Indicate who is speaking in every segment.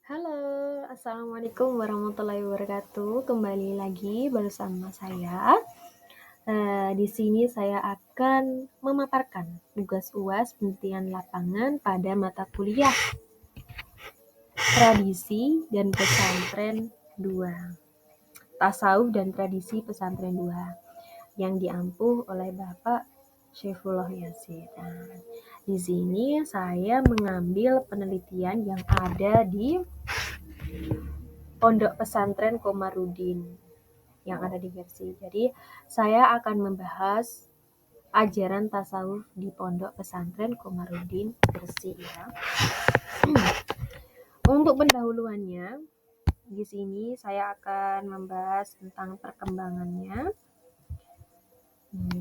Speaker 1: Halo, Assalamualaikum warahmatullahi wabarakatuh. Kembali lagi bersama saya. Di sini saya akan memaparkan tugas UAS penelitian lapangan pada mata kuliah Tradisi dan Pesantren 2. Tasawuf dan Tradisi Pesantren 2 yang diampuh oleh Bapak Syaifullah Yasin. Di sini saya mengambil penelitian yang ada di Pondok Pesantren Komarudin yang ada di Gresik. Jadi saya akan membahas ajaran tasawuf di Pondok Pesantren Komarudin Gresik ya. Untuk pendahuluannya, di sini saya akan membahas tentang perkembangannya.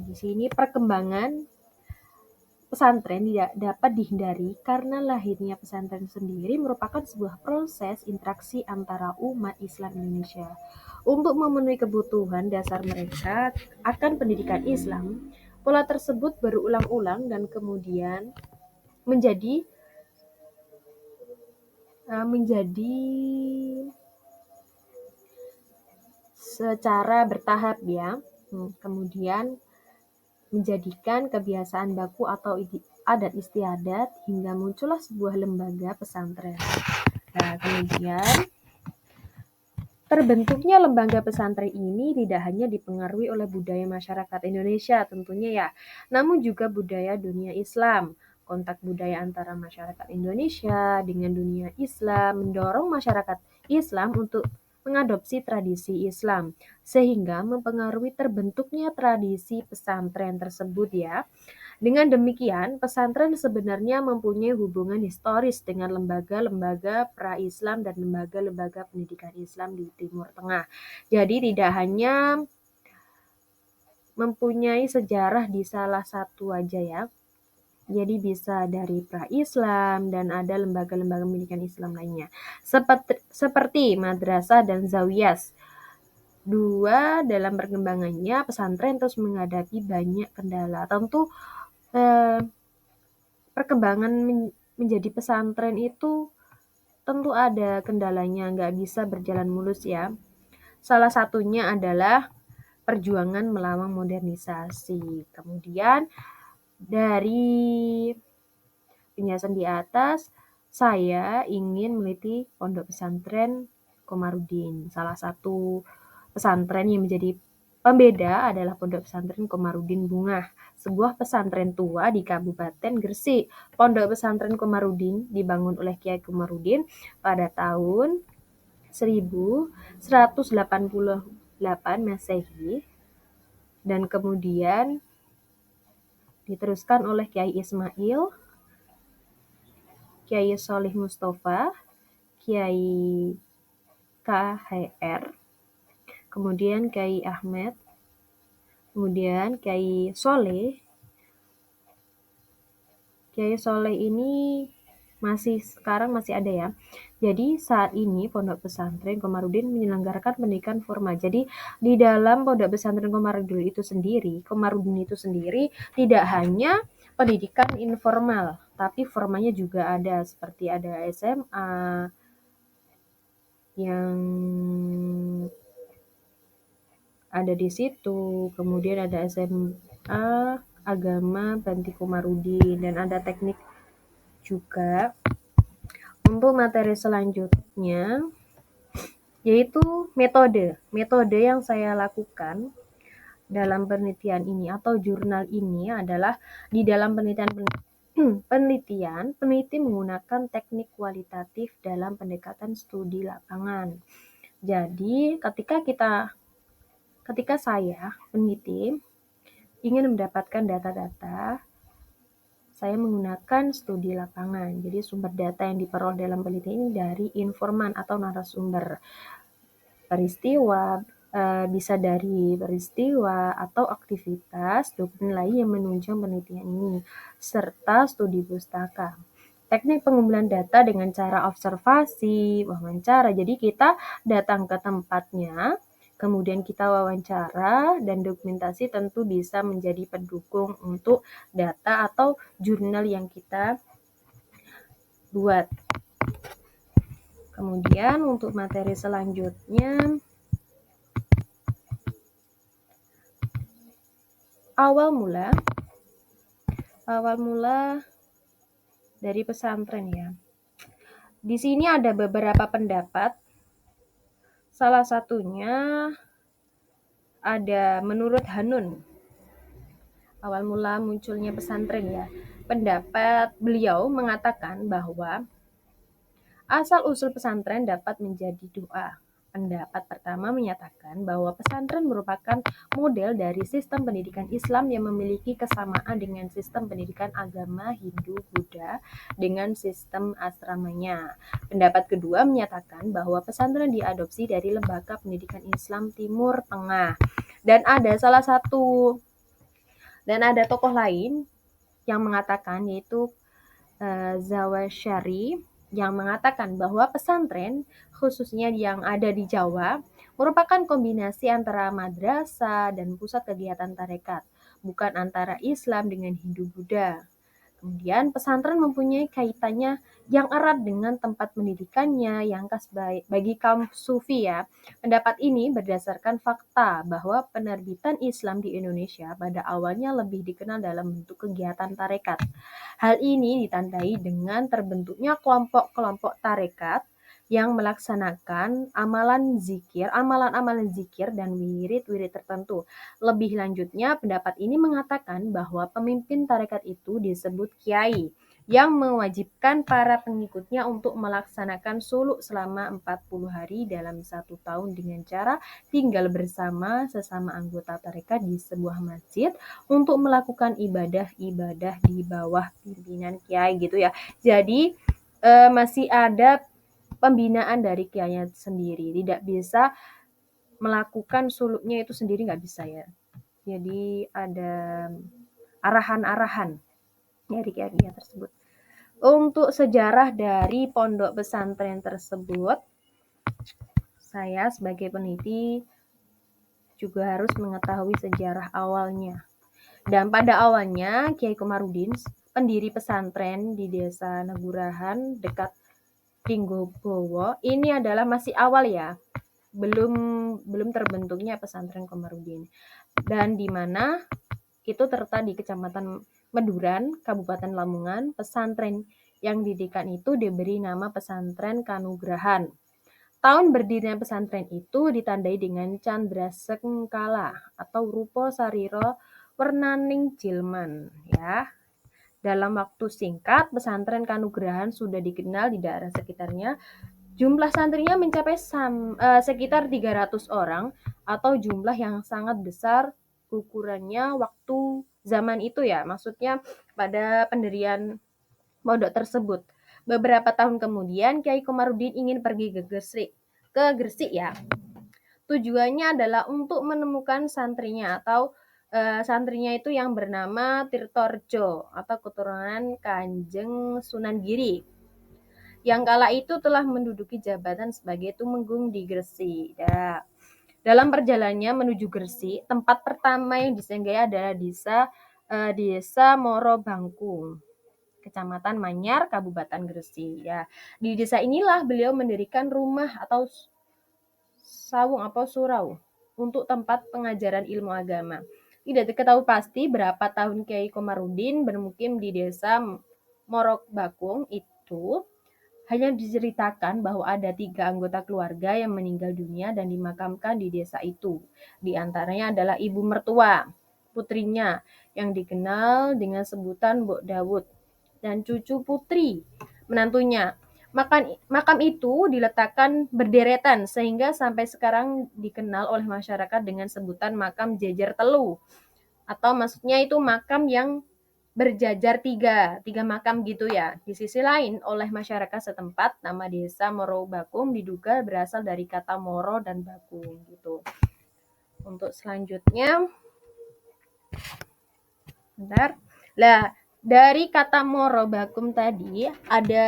Speaker 1: Di sini perkembangan pesantren tidak dapat dihindari karena lahirnya pesantren sendiri merupakan sebuah proses interaksi antara umat Islam Indonesia untuk memenuhi kebutuhan dasar mereka akan pendidikan Islam. Pola tersebut berulang-ulang dan kemudian menjadi secara bertahap ya. Kemudian menjadikan kebiasaan baku atau adat istiadat hingga muncullah sebuah lembaga pesantren. Nah, kemudian terbentuknya lembaga pesantren ini tidak hanya dipengaruhi oleh budaya masyarakat Indonesia tentunya ya, namun juga budaya dunia Islam. Kontak budaya antara masyarakat Indonesia dengan dunia Islam mendorong masyarakat Islam untuk mengadopsi tradisi Islam, sehingga mempengaruhi terbentuknya tradisi pesantren tersebut ya. Dengan demikian, pesantren sebenarnya mempunyai hubungan historis dengan lembaga-lembaga pra-Islam dan lembaga-lembaga pendidikan Islam di Timur Tengah. Jadi tidak hanya mempunyai sejarah di salah satu aja ya. Jadi bisa dari pra-Islam dan ada lembaga-lembaga pendidikan Islam lainnya. Seperti madrasah dan zawiyah. Dua, dalam perkembangannya pesantren terus menghadapi banyak kendala. Tentu perkembangan menjadi pesantren itu tentu ada kendalanya, nggak bisa berjalan mulus ya. Salah satunya adalah perjuangan melawan modernisasi. Kemudian dari penjelasan di atas, saya ingin meneliti Pondok Pesantren Komarudin. Salah satu pesantren yang menjadi pembeda adalah Pondok Pesantren Komarudin Bungah, sebuah pesantren tua di Kabupaten Gresik. Pondok Pesantren Komarudin dibangun oleh Kiai Komarudin pada tahun 1188 Masehi dan kemudian diteruskan oleh Kiai Ismail, Kiai Sholih Mustafa, Kiai KHR, kemudian Kiai Ahmed, kemudian Kiai Soleh. Kiai Soleh ini sekarang masih ada ya. Jadi saat ini Pondok Pesantren Komarudin menyelenggarakan pendidikan formal. Jadi di dalam Pondok Pesantren Komarudin itu sendiri tidak hanya pendidikan informal, tapi formalnya juga ada, seperti ada SMA yang ada di situ, kemudian ada SMA Agama Banti Komarudin, dan ada teknik juga. Untuk materi selanjutnya yaitu metode yang saya lakukan dalam penelitian ini atau jurnal ini adalah di dalam peneliti menggunakan teknik kualitatif dalam pendekatan studi lapangan. Jadi ketika saya peneliti ingin mendapatkan data-data, saya menggunakan studi lapangan. Jadi sumber data yang diperoleh dalam penelitian ini dari informan atau narasumber peristiwa, bisa dari peristiwa atau aktivitas dokumen lain yang menunjang penelitian ini, serta studi pustaka. Teknik pengumpulan data dengan cara observasi, wawancara. Jadi kita datang ke tempatnya, kemudian kita wawancara, dan dokumentasi tentu bisa menjadi pendukung untuk data atau jurnal yang kita buat. Kemudian untuk materi selanjutnya, awal mula dari pesantren ya. Di sini ada beberapa pendapat. Salah satunya ada menurut Hanun, awal mula munculnya pesantren ya. Pendapat beliau mengatakan bahwa asal-usul pesantren dapat menjadi doa. Pendapat pertama menyatakan bahwa pesantren merupakan model dari sistem pendidikan Islam yang memiliki kesamaan dengan sistem pendidikan agama Hindu-Buddha dengan sistem asramanya. Pendapat kedua menyatakan bahwa pesantren diadopsi dari lembaga pendidikan Islam Timur Tengah. Dan ada tokoh lain yang mengatakan, yaitu Zawasyari, yang mengatakan bahwa pesantren khususnya yang ada di Jawa merupakan kombinasi antara madrasah dan pusat kegiatan tarekat, bukan antara Islam dengan Hindu-Buddha. Kemudian pesantren mempunyai kaitannya yang erat dengan tempat pendidikannya yang khas bagi kaum sufi ya. Pendapat ini berdasarkan fakta bahwa penerbitan Islam di Indonesia pada awalnya lebih dikenal dalam bentuk kegiatan tarekat. Hal ini ditandai dengan terbentuknya kelompok-kelompok tarekat yang melaksanakan amalan-amalan zikir dan wirid-wirid tertentu. Lebih lanjutnya, pendapat ini mengatakan bahwa pemimpin tarekat itu disebut kiai, yang mewajibkan para pengikutnya untuk melaksanakan suluk selama 40 hari dalam 1 tahun dengan cara tinggal bersama sesama anggota tarekat di sebuah masjid untuk melakukan ibadah-ibadah di bawah pimpinan kiai gitu ya. Jadi masih ada pembinaan dari kiainya sendiri, tidak bisa melakukan suluknya itu sendiri, nggak bisa ya. Jadi ada arahan-arahan dari kiai tersebut. Untuk sejarah dari pondok pesantren tersebut, saya sebagai peneliti juga harus mengetahui sejarah awalnya. Dan pada awalnya Kiai Komarudin, pendiri pesantren di Desa Negurahan dekat Tinggobowo, ini adalah masih awal ya, belum terbentuknya pesantren Komarudin, dan di mana itu terletak di Kecamatan Meduran, Kabupaten Lamongan. Pesantren yang didirikan itu diberi nama Pesantren Kanugrahan. Tahun berdirinya pesantren itu ditandai dengan Candra Sengkala atau Rupo Sariro Wernaning Jilman ya. Dalam waktu singkat, pesantren Kanugrahan sudah dikenal di daerah sekitarnya. Jumlah santrinya mencapai sekitar 300 orang atau jumlah yang sangat besar ukurannya waktu zaman itu ya. Maksudnya pada pendirian pondok tersebut. Beberapa tahun kemudian Kiai Komarudin ingin pergi ke Gresik ya. Tujuannya adalah untuk menemukan santrinya atau santrinya itu yang bernama Tirtorejo atau keturunan Kanjeng Sunan Giri, yang kala itu telah menduduki jabatan sebagai tumenggung di Gresik. Ya. Dalam perjalanannya menuju Gresik, tempat pertama yang disinggahi adalah desa Moro Bangkung, Kecamatan Manyar, Kabupaten Gresik. Ya, di desa inilah beliau mendirikan rumah atau sawung atau surau untuk tempat pengajaran ilmu agama. Tidak diketahui pasti berapa tahun Kiai Komarudin bermukim di desa Morok Bakung itu. Hanya diceritakan bahwa ada 3 anggota keluarga yang meninggal dunia dan dimakamkan di desa itu. Di antaranya adalah ibu mertua, putrinya yang dikenal dengan sebutan Mbok Dawud, dan cucu putri, menantunya. Makam itu diletakkan berderetan sehingga sampai sekarang dikenal oleh masyarakat dengan sebutan makam jejer telu. Atau maksudnya itu makam yang berjajar tiga makam gitu ya. Di sisi lain, oleh masyarakat setempat, nama desa Moro Bakung diduga berasal dari kata Moro dan Bakung gitu. Untuk selanjutnya, bentar. Lah, dari kata Moro Bakung tadi ada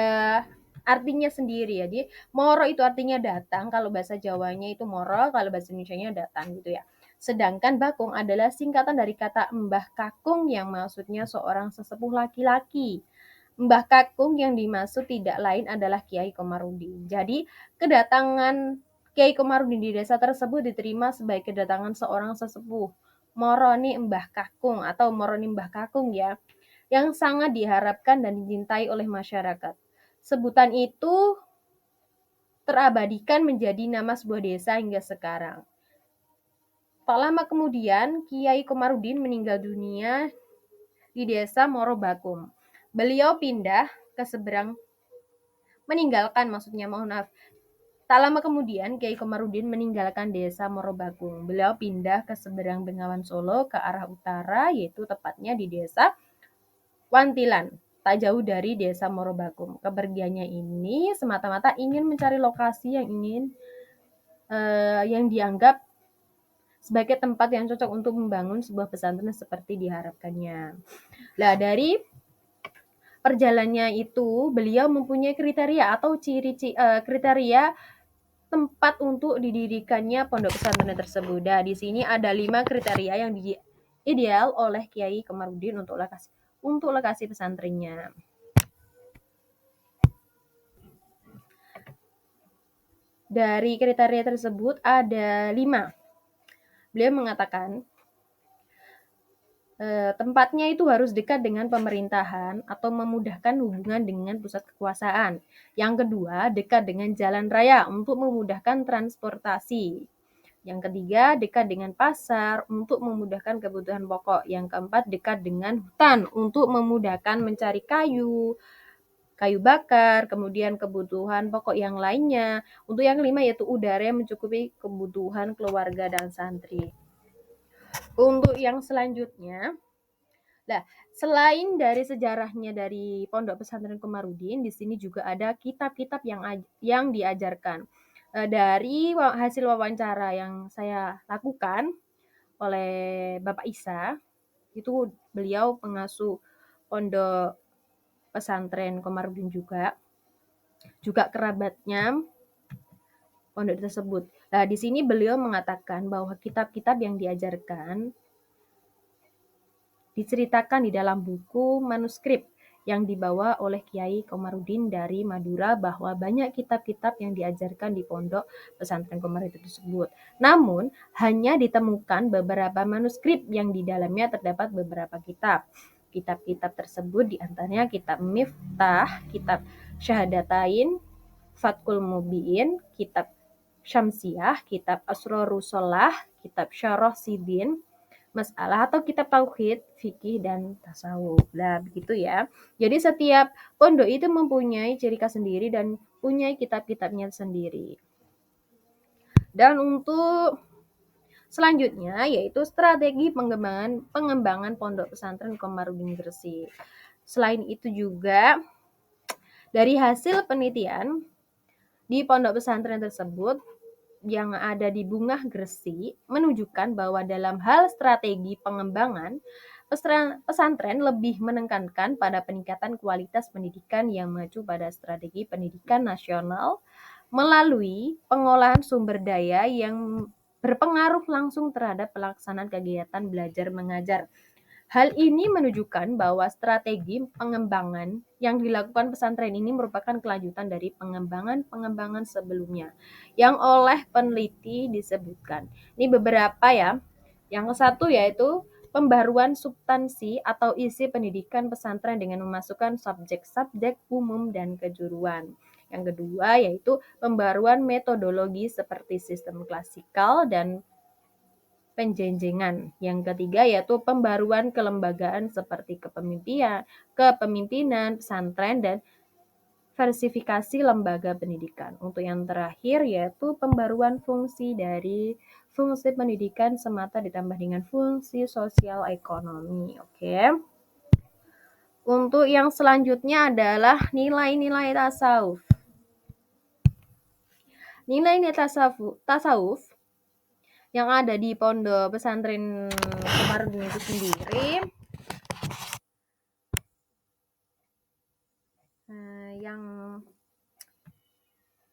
Speaker 1: artinya sendiri ya. Jadi Moro itu artinya datang, kalau bahasa Jawanya itu Moro, kalau bahasa Indonesianya datang gitu ya. Sedangkan Bakung adalah singkatan dari kata Mbah Kakung yang maksudnya seorang sesepuh laki-laki. Mbah Kakung yang dimaksud tidak lain adalah Kiai Komarudin. Jadi kedatangan Kiai Komarudin di desa tersebut diterima sebagai kedatangan seorang sesepuh, Moroni Mbah Kakung atau Moroni Mbah Kakung ya, yang sangat diharapkan dan dicintai oleh masyarakat. Sebutan itu terabadikan menjadi nama sebuah desa hingga sekarang. Tak lama kemudian, Kiai Komarudin meninggal dunia di desa Morobakum. Beliau pindah ke seberang Tak lama kemudian, Kiai Komarudin meninggalkan desa Morobagung. Beliau pindah ke seberang Bengawan Solo ke arah utara, yaitu tepatnya di desa Wantilan, tak jauh dari desa Morobagung. Kepergiannya ini semata-mata ingin mencari lokasi yang dianggap sebagai tempat yang cocok untuk membangun sebuah pesantren seperti diharapkannya. Nah, dari perjalanannya itu beliau mempunyai kriteria atau kriteria tempat untuk didirikannya pondok pesantren tersebut. Nah, di sini ada 5 kriteria yang ideal oleh Kiai Komarudin untuk lokasi pesantrennya. Dari kriteria tersebut ada 5. Beliau mengatakan tempatnya itu harus dekat dengan pemerintahan atau memudahkan hubungan dengan pusat kekuasaan. Yang kedua, dekat dengan jalan raya untuk memudahkan transportasi. Yang ketiga, dekat dengan pasar untuk memudahkan kebutuhan pokok. Yang keempat, dekat dengan hutan untuk memudahkan mencari kayu bakar, kemudian kebutuhan pokok yang lainnya. Untuk yang kelima yaitu udara yang mencukupi kebutuhan keluarga dan santri. Untuk yang selanjutnya, nah, selain dari sejarahnya dari Pondok Pesantren Komarudin, di sini juga ada kitab-kitab yang diajarkan. Dari hasil wawancara yang saya lakukan oleh Bapak Isa, itu beliau pengasuh Pondok Pesantren Komarudin juga kerabatnya pondok tersebut. Nah, di sini beliau mengatakan bahwa kitab-kitab yang diajarkan diceritakan di dalam buku manuskrip yang dibawa oleh Kiai Komarudin dari Madura bahwa banyak kitab-kitab yang diajarkan di pondok pesantren Komarudin tersebut. Namun, hanya ditemukan beberapa manuskrip yang di dalamnya terdapat beberapa kitab. Kitab-kitab tersebut diantaranya kitab Miftah, kitab Syahadatain, Fathul Mubin, kitab Syamsiah, kitab Asrorusolah, kitab Syarah Sidin, Masalah atau kitab tauhid, fikih dan tasawuf. Nah, begitu ya. Jadi setiap pondok itu mempunyai ciri khas sendiri dan punya kitab-kitabnya sendiri. Dan untuk selanjutnya yaitu strategi pengembangan pondok pesantren Komarudin Gresik. Selain itu juga dari hasil penelitian di pondok pesantren tersebut yang ada di Bungah Gresik menunjukkan bahwa dalam hal strategi pengembangan pesantren lebih menekankan pada peningkatan kualitas pendidikan yang mengacu pada strategi pendidikan nasional melalui pengolahan sumber daya yang berpengaruh langsung terhadap pelaksanaan kegiatan belajar mengajar. Hal ini menunjukkan bahwa strategi pengembangan yang dilakukan pesantren ini merupakan kelanjutan dari pengembangan sebelumnya yang oleh peneliti disebutkan. Ini beberapa ya. Yang satu yaitu pembaruan substansi atau isi pendidikan pesantren dengan memasukkan subjek-subjek umum dan kejuruan. Yang kedua yaitu pembaruan metodologi seperti sistem klasikal dan penjenjengan. Yang ketiga yaitu pembaruan kelembagaan seperti kepemimpinan pesantren dan versifikasi lembaga pendidikan. Untuk yang terakhir yaitu pembaruan fungsi dari fungsi pendidikan semata ditambah dengan fungsi sosial ekonomi. Oke. Untuk yang selanjutnya adalah nilai-nilai tasawuf. Nilai-nilai tasawuf yang ada di pondok pesantren Komarudin itu sendiri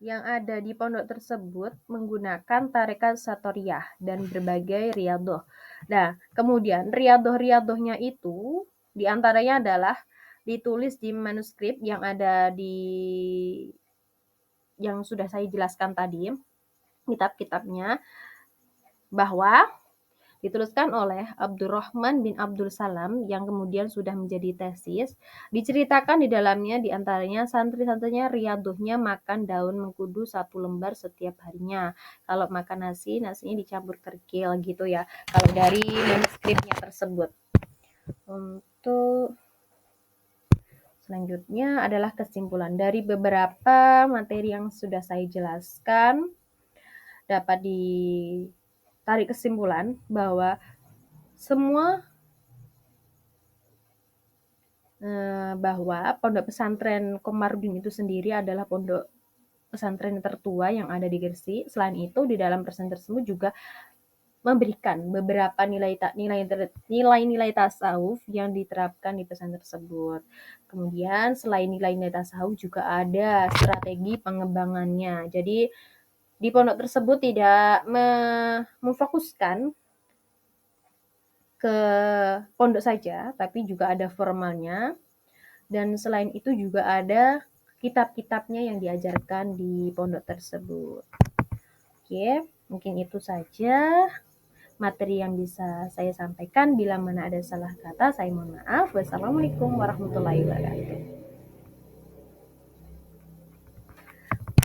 Speaker 1: yang ada di pondok tersebut menggunakan tarekat satoriyah dan berbagai riyadhah. Nah, kemudian riyadhah-riyadhahnya itu diantaranya adalah ditulis di manuskrip yang sudah saya jelaskan tadi, kitab-kitabnya, bahwa dituliskan oleh Abdurrahman bin Abdul Salam yang kemudian sudah menjadi tesis. Diceritakan di dalamnya di antaranya santri-santrinya riaduhnya makan daun mengkudu 1 lembar setiap harinya. Kalau makan nasi, nasinya dicampur kerikil gitu ya. Kalau dari manuskripnya tersebut. Untuk selanjutnya adalah kesimpulan. Dari beberapa materi yang sudah saya jelaskan, dapat ditarik kesimpulan bahwa bahwa pondok pesantren Komarudin itu sendiri adalah pondok pesantren tertua yang ada di Gresik. Selain itu, di dalam pesantren tersebut juga memberikan beberapa nilai-nilai tasawuf yang diterapkan di pesantren tersebut. Kemudian selain nilai-nilai tasawuf juga ada strategi pengembangannya. Jadi di pondok tersebut tidak memfokuskan ke pondok saja, tapi juga ada formalnya. Dan selain itu juga ada kitab-kitabnya yang diajarkan di pondok tersebut. Oke, mungkin itu saja materi yang bisa saya sampaikan. Bila mana ada salah kata, saya mohon maaf. Wassalamualaikum warahmatullahi wabarakatuh.